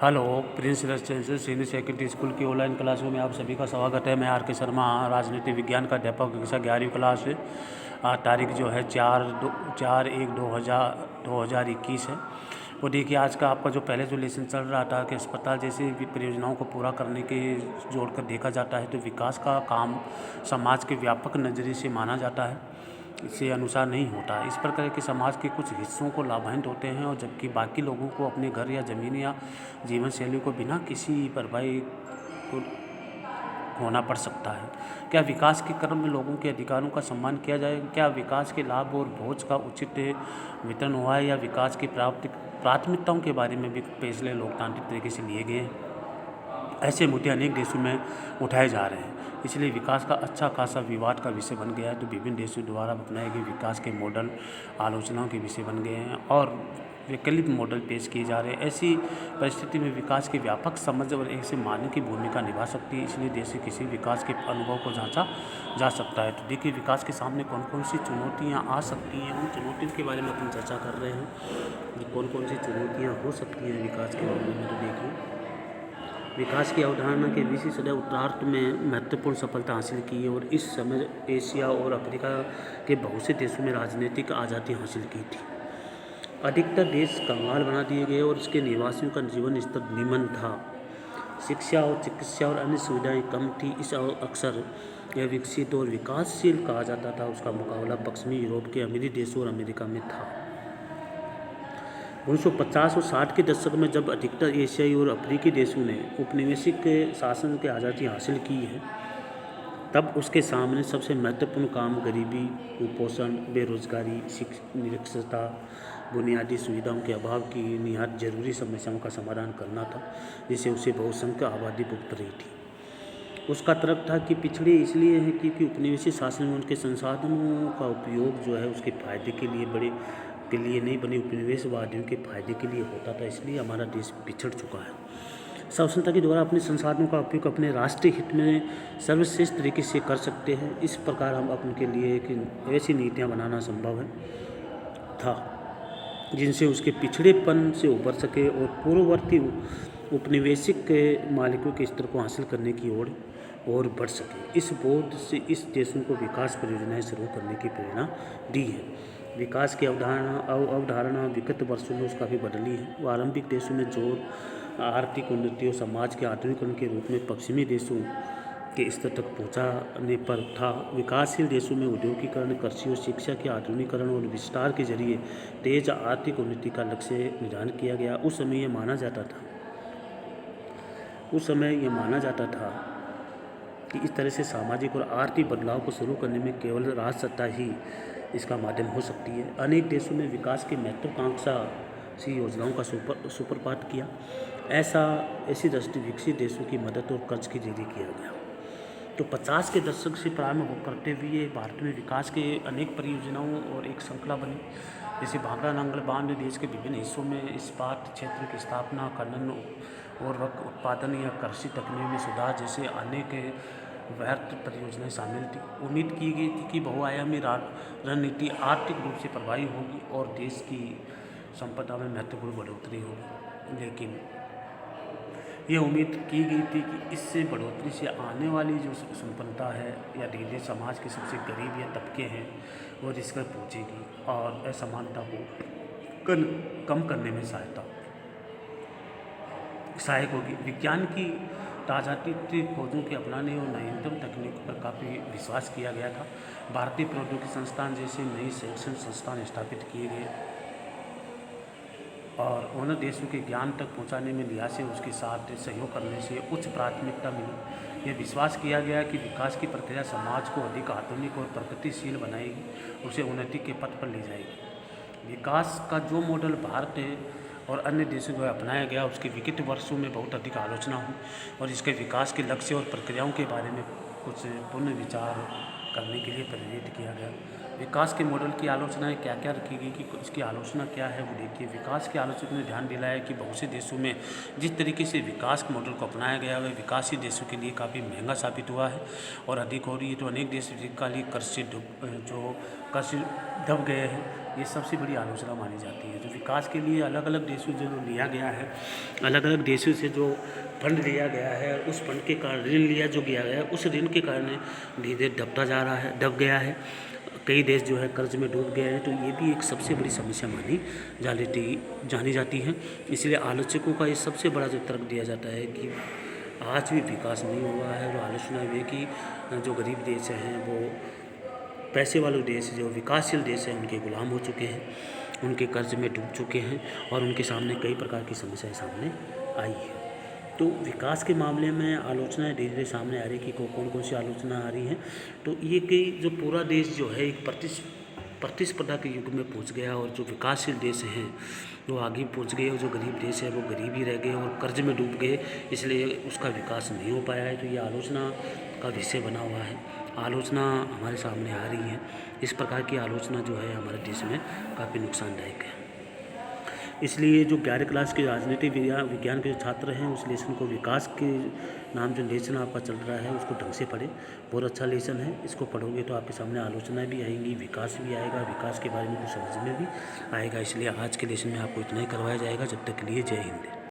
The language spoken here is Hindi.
Hello Prince residential senior secondary school की ऑनलाइन क्लासों में आप सभी का स्वागत है। मैं आर के शर्मा, राजनीति विज्ञान का अध्यापक, कक्षा 11वीं क्लास है। तारीख जो है 4/1/2021 है। वो देखिए, आज का आपका जो पहले जो लेसन चल रहा था कि अस्पताल जैसी परियोजनाओं को पूरा करने के जोड़कर देखा जाता है तो विकास का काम समाज के व्यापक नज़रिए से माना जाता है, इससे अनुसार नहीं होता। इस प्रकार के समाज के कुछ हिस्सों को लाभान्वित होते हैं और जबकि बाकी लोगों को अपने घर या ज़मीन या जीवन शैली को बिना किसी भरपाई को होना पड़ सकता है। क्या विकास के क्रम में लोगों के अधिकारों का सम्मान किया जाए? क्या विकास के लाभ और भोज का उचित वितरण हुआ है, या विकास की प्राथमिकताओं के बारे में भी फैसले लोकतांत्रिक तरीके से लिए गए हैं? ऐसे मुद्दे अनेक देशों में उठाए जा रहे हैं, इसलिए विकास का अच्छा खासा विवाद का विषय बन गया है। तो विभिन्न देशों द्वारा अपनाए गए विकास के मॉडल आलोचनाओं के विषय बन गए हैं और वैकल्पिक मॉडल पेश किए जा रहे हैं। ऐसी परिस्थिति में विकास की व्यापक समझ और एक से मानने की भूमिका निभा सकती है, इसलिए देश के किसी विकास के अनुभव को जांचा जा सकता है। तो देखिए, विकास के सामने कौन कौन सी चुनौतियाँ आ सकती हैं, उन चुनौतियों के बारे में अपन चर्चा कर रहे हैं कि कौन कौन सी चुनौतियाँ हो सकती हैं विकास के मामले में। तो देखिए, विकास की अवधारणा के 20वीं सदी उत्तरार्ध में महत्वपूर्ण सफलता हासिल की है और इस समय एशिया और अफ्रीका के बहुत से देशों में राजनीतिक आज़ादी हासिल की थी। अधिकतर देश कंगाल बना दिए गए और इसके निवासियों का जीवन स्तर निम्न था। शिक्षा और चिकित्सा और अन्य सुविधाएं कम थी। इस अक्सर यह विकसित और विकासशील कहा जाता था। उसका मुकाबला पश्चिमी यूरोप के अमीरी देशों और अमेरिका में था। 1950 और 60 के दशक में जब अधिकतर एशियाई और अफ्रीकी देशों ने उपनिवेशिक शासन की आज़ादी हासिल की है, तब उसके सामने सबसे महत्वपूर्ण काम गरीबी, कुपोषण, बेरोजगारी, निरक्षरता, बुनियादी सुविधाओं के अभाव की निहायत जरूरी समस्याओं का समाधान करना था, जिसे उसे बहुसंख्यक आबादी भुगत रही थी। उसका तर्क था कि पिछड़े इसलिए हैं क्योंकि उपनिवेशिक शासन में उनके संसाधनों का उपयोग जो है उसके फायदे के लिए नहीं बने उपनिवेशवादियों के फायदे के लिए होता था, इसलिए हमारा देश पिछड़ चुका है। स्वतंत्रता के द्वारा अपने संसाधनों का उपयोग अपने राष्ट्रीय हित में सर्वश्रेष्ठ तरीके से कर सकते हैं। इस प्रकार हम अपने लिए एक ऐसी नीतियाँ बनाना संभव है था जिनसे उसके पिछड़ेपन से उबर सके और पूर्ववर्ती उपनिवेशिक के मालिकों के स्तर को हासिल करने की ओर बढ़ सके। इस बोध से इस देशों को विकास परियोजनाएं शुरू करने की प्रेरणा दी है। विकास की अवधारणा विगत वर्षों में काफ़ी बदली है। आरंभिक देशों में जोर आर्थिक उन्नति और समाज के आधुनिकीकरण के रूप में पश्चिमी देशों के स्तर तक पहुंचाने पर था। विकासशील देशों में औद्योगिकीकरण, कृषि और शिक्षा के आधुनिकीकरण और विस्तार के जरिए तेज आर्थिक उन्नति का लक्ष्य निर्धारित किया गया। उस समय यह माना जाता था कि इस तरह से सामाजिक और आर्थिक बदलाव को शुरू करने में केवल राजसत्ता ही इसका माध्यम हो सकती है। अनेक देशों में विकास की महत्वाकांक्षा सी योजनाओं का सूत्रपात किया। ऐसी दृष्टि विकसित देशों की मदद और कर्ज के जरिए किया गया। तो 50 के दशक से प्रारंभ करते हुए भारत में विकास के अनेक परियोजनाओं और एक श्रृंखला बनी, जैसे भाखड़ा नांगल बांध देश के विभिन्न हिस्सों में इस्पात क्षेत्र की स्थापना, खनन और रक्त उत्पादन या कृषि तकनीक में सुधार जैसे अनेक वृहत परियोजनाएं शामिल थी। उम्मीद की गई थी कि बहुआयामी रणनीति आर्थिक रूप से प्रभावी होगी और देश की संपदा में महत्वपूर्ण बढ़ोतरी होगी, लेकिन ये उम्मीद की गई थी कि इससे बढ़ोतरी से आने वाली जो संपन्नता है या धीरे समाज के सबसे गरीब या तबके हैं वो रिस्क पर पहुँचेगी और असमानता को कम करने में सहायक होगी। विज्ञान की ताज़ाती खोजों के अपनाने और नवीनतम तकनीक पर काफ़ी विश्वास किया गया था। भारतीय प्रौद्योगिकी संस्थान जैसे नई शैक्षणिक संस्थान स्थापित किए गए और उन्हें देशों के ज्ञान तक पहुंचाने में लिहाज से उसके साथ सहयोग करने से उच्च प्राथमिकता मिली। यह विश्वास किया गया कि विकास की प्रक्रिया समाज को अधिक आधुनिक और प्रगतिशील बनाएगी, उसे उन्नति के पथ पर ले जाएगी। विकास का जो मॉडल भारत और अन्य देशों में अपनाया गया उसके विगत वर्षों में बहुत अधिक आलोचना हुई और इसके विकास के लक्ष्य और प्रक्रियाओं के बारे में कुछ पुनर्विचार करने के लिए प्रेरित किया गया। विकास के मॉडल की आलोचनाएँ क्या क्या रखी गई कि इसकी आलोचना क्या है वो देखिए। विकास के आलोचकों ने ध्यान दिलाया कि बहुत से देशों में जिस तरीके से विकास के मॉडल को अपनाया गया है वह विकासशील देशों के लिए काफ़ी महंगा साबित हुआ है और अधिक हो रही है। तो अनेक देश दीर्घकालिक कर्ज से दब गए हैं, ये सबसे बड़ी आलोचना मानी जाती है। जो विकास के लिए अलग अलग देशों से जो लिया गया है, अलग अलग देशों से जो फंड लिया गया है, उस फंड के कारण ऋण लिया जो गया है, उस ऋण के कारण धीरे धीरे दब गया है। कई देश जो है कर्ज में डूब गए हैं। तो ये भी एक सबसे बड़ी समस्या जानी जाती है। इसलिए आलोचकों का ये सबसे बड़ा जो तर्क दिया जाता है कि आज भी विकास नहीं हुआ है। जो आलोचना हुई कि जो गरीब देश हैं वो पैसे वाले देश, जो विकासशील देश हैं, उनके गुलाम हो चुके हैं, उनके कर्ज में डूब चुके हैं और उनके सामने कई प्रकार की समस्याएं सामने आई है। तो विकास के मामले में आलोचनाएं धीरे धीरे सामने आ रही कि कौन कौन सी आलोचना आ रही हैं। तो ये कि जो पूरा देश जो है एक प्रतिस्पर्धा के युग में पहुंच गया और जो विकासशील देश हैं वो आगे पहुंच गए और जो गरीब देश है वो गरीब ही रह गए और कर्ज में डूब गए, इसलिए उसका विकास नहीं हो पाया है। तो ये आलोचना का विषय बना हुआ है, आलोचना हमारे सामने आ रही है। इस प्रकार की आलोचना जो है हमारे देश में काफ़ी नुकसानदायक है। इसलिए जो 11 क्लास के राजनीति विज्ञान के जो छात्र हैं उस लेसन को, विकास के नाम जो लेसन आपका चल रहा है उसको ढंग से पढ़ें। बहुत अच्छा लेसन है, इसको पढ़ोगे तो आपके सामने आलोचनाएं भी आएंगी, विकास भी आएगा, विकास के बारे में कुछ समझ में भी आएगा। इसलिए आज के लेसन में आपको इतना ही करवाया जाएगा। जब तक के लिए जय हिंद।